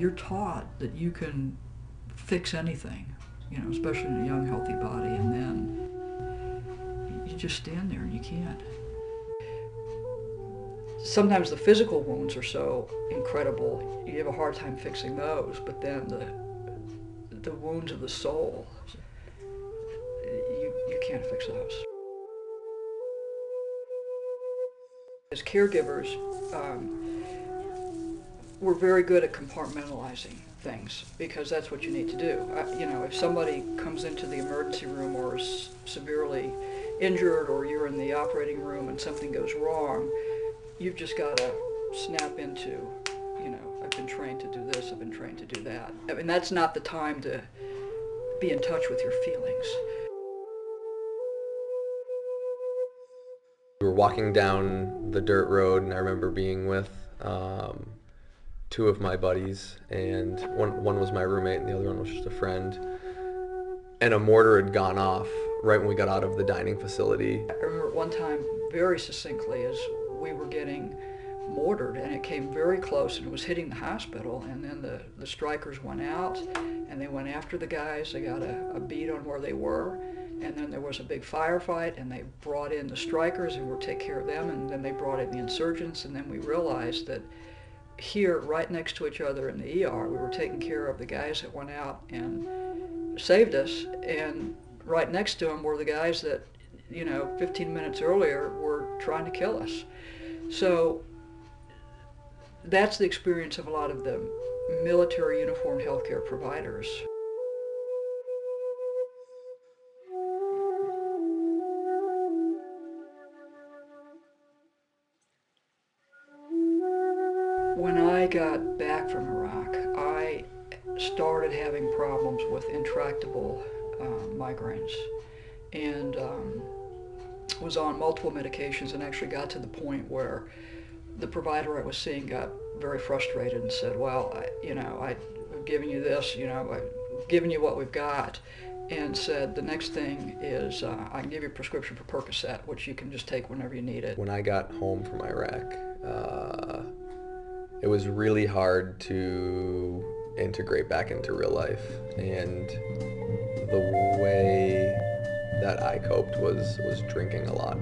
You're taught that you can fix anything, especially in a young, healthy body, and then you just stand there and you can't. Sometimes the physical wounds are so incredible, you have a hard time fixing those, but then the wounds of the soul, you can't fix those. As caregivers, we're very good at compartmentalizing things because that's what you need to do. If somebody comes into the emergency room or is severely injured, or you're in the operating room and something goes wrong, you've just got to snap into, I've been trained to do this, I've been trained to do that. I mean, that's not the time to be in touch with your feelings. We were walking down the dirt road, and I remember being with two of my buddies, and one was my roommate and the other one was just a friend. And a mortar had gone off right when we got out of the dining facility. I remember one time very succinctly as we were getting mortared, and it came very close and it was hitting the hospital, and then the strikers went out and they went after the guys. They got a beat on where they were, and then there was a big firefight, and they brought in the strikers and were take care of them, and then they brought in the insurgents, and then we realized that here, right next to each other in the ER, we were taking care of the guys that went out and saved us, and right next to them were the guys that 15 minutes earlier were trying to kill us. So that's the experience of a lot of the military uniformed healthcare providers. When I got back from Iraq, I started having problems with intractable migraines, and was on multiple medications, and actually got to the point where the provider I was seeing got very frustrated and said, well, I've given you this, I've given you what we've got, and said the next thing is I can give you a prescription for Percocet, which you can just take whenever you need it. When I got home from Iraq, it was really hard to integrate back into real life, and the way that I coped was drinking a lot.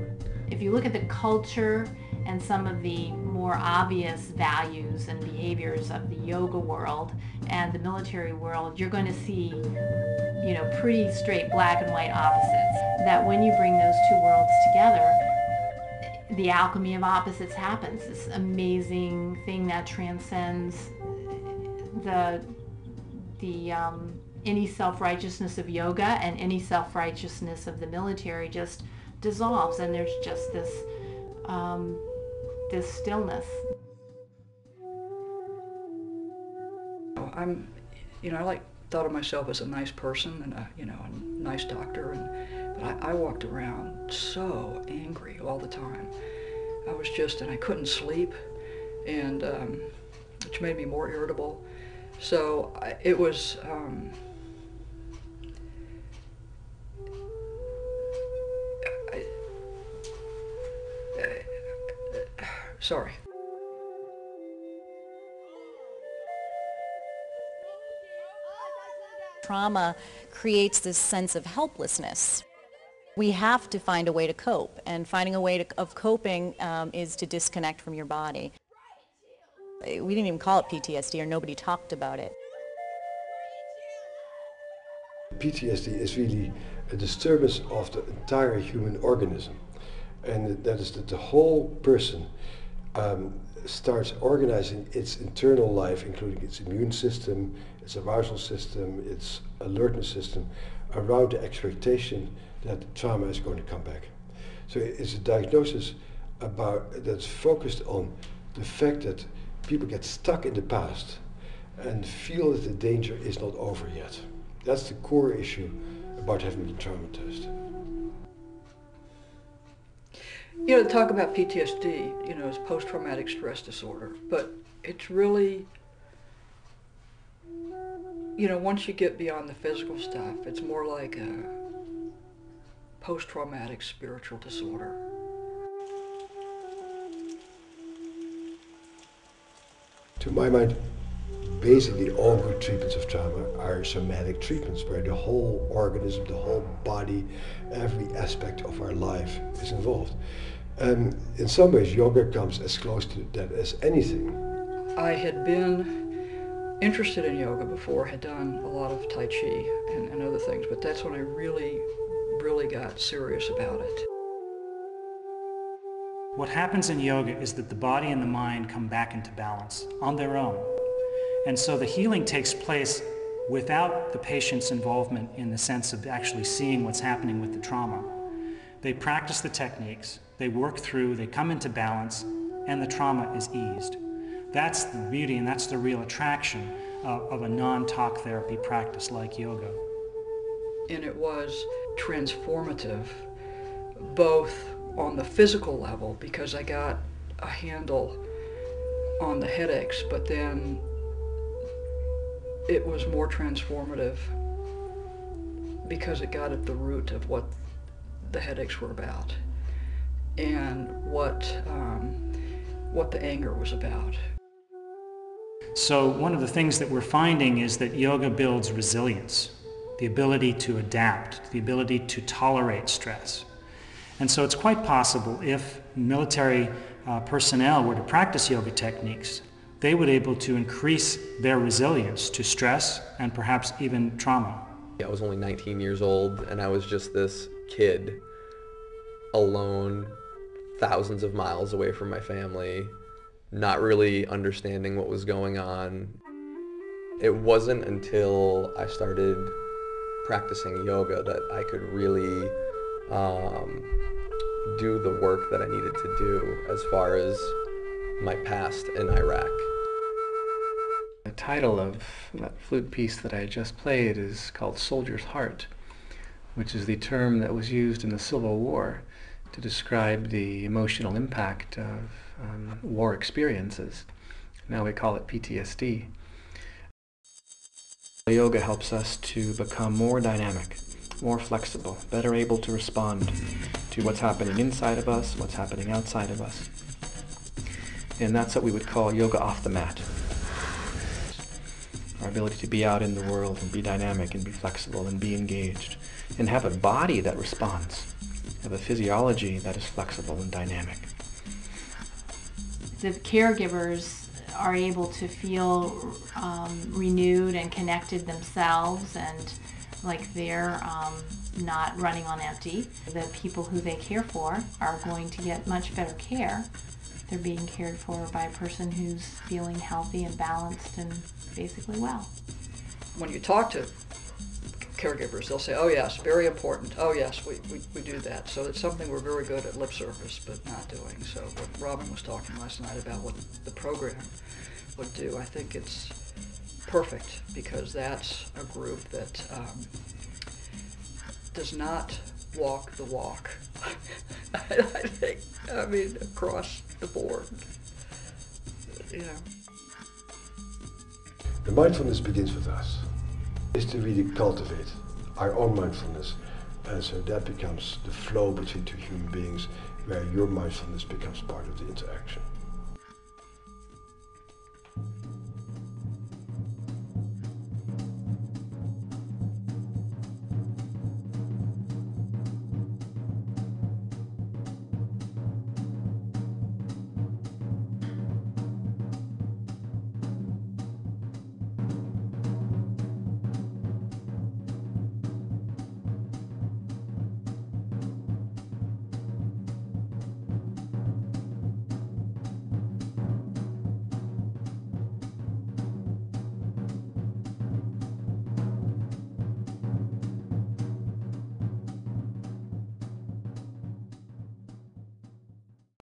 If you look at the culture and some of the more obvious values and behaviors of the yoga world and the military world, you're going to see, pretty straight black and white opposites. That when you bring those two worlds together, the alchemy of opposites happens. This amazing thing that transcends any self-righteousness of yoga and any self-righteousness of the military just dissolves, and there's just this stillness. I thought of myself as a nice person and a nice doctor, but I walked around so angry all the time. And I couldn't sleep, and which made me more irritable. So it was. Sorry. Trauma creates this sense of helplessness. We have to find a way to cope, and finding a way of coping is to disconnect from your body. We didn't even call it PTSD, or nobody talked about it. PTSD is really a disturbance of the entire human organism, and that is that the whole person starts organizing its internal life, including its immune system, its arousal system, its alertness system, around the expectation that trauma is going to come back. So it's a diagnosis that's focused on the fact that people get stuck in the past and feel that the danger is not over yet. That's the core issue about having been traumatized. Talk about PTSD, as post-traumatic stress disorder, but it's really, once you get beyond the physical stuff, it's more like a post-traumatic spiritual disorder. To my mind, basically all good treatments of trauma are somatic treatments, where the whole organism, the whole body, every aspect of our life is involved. And in some ways, yoga comes as close to that as anything. I had been interested in yoga before, had done a lot of Tai Chi and other things, but that's when I really got serious about it. What happens in yoga is that the body and the mind come back into balance on their own. And so the healing takes place without the patient's involvement in the sense of actually seeing what's happening with the trauma. They practice the techniques, they work through, they come into balance, and the trauma is eased. That's the beauty and that's the real attraction of a non-talk therapy practice like yoga. And it was transformative, both on the physical level, because I got a handle on the headaches, but then it was more transformative because it got at the root of what the headaches were about and what the anger was about. So one of the things that we're finding is that yoga builds resilience, the ability to adapt, the ability to tolerate stress. And so it's quite possible if military personnel were to practice yoga techniques, they would be able to increase their resilience to stress and perhaps even trauma. I was only 19 years old and I was just this kid alone, thousands of miles away from my family, not really understanding what was going on. It wasn't until I started practicing yoga that I could really do the work that I needed to do as far as my past in Iraq. The title of that flute piece that I just played is called Soldier's Heart, which is the term that was used in the Civil War to describe the emotional impact of war experiences. Now we call it PTSD. Yoga helps us to become more dynamic, more flexible, better able to respond to what's happening inside of us, what's happening outside of us. And that's what we would call yoga off the mat. Our ability to be out in the world and be dynamic and be flexible and be engaged and have a body that responds, have a physiology that is flexible and dynamic. The caregivers are able to feel renewed and connected themselves and like they're not running on empty. The people who they care for are going to get much better care. They're being cared for by a person who's feeling healthy and balanced and basically well. When you talk to caregivers, they'll say, oh yes, very important, oh yes, we do that. So it's something we're very good at lip service, but not doing. So what Robin was talking last night about what the program would do, I think it's perfect because that's a group that does not walk the walk. I think, I mean, across the board, you know. The mindfulness begins with us. Is to really cultivate our own mindfulness, and so that becomes the flow between two human beings, where your mindfulness becomes part of the interaction.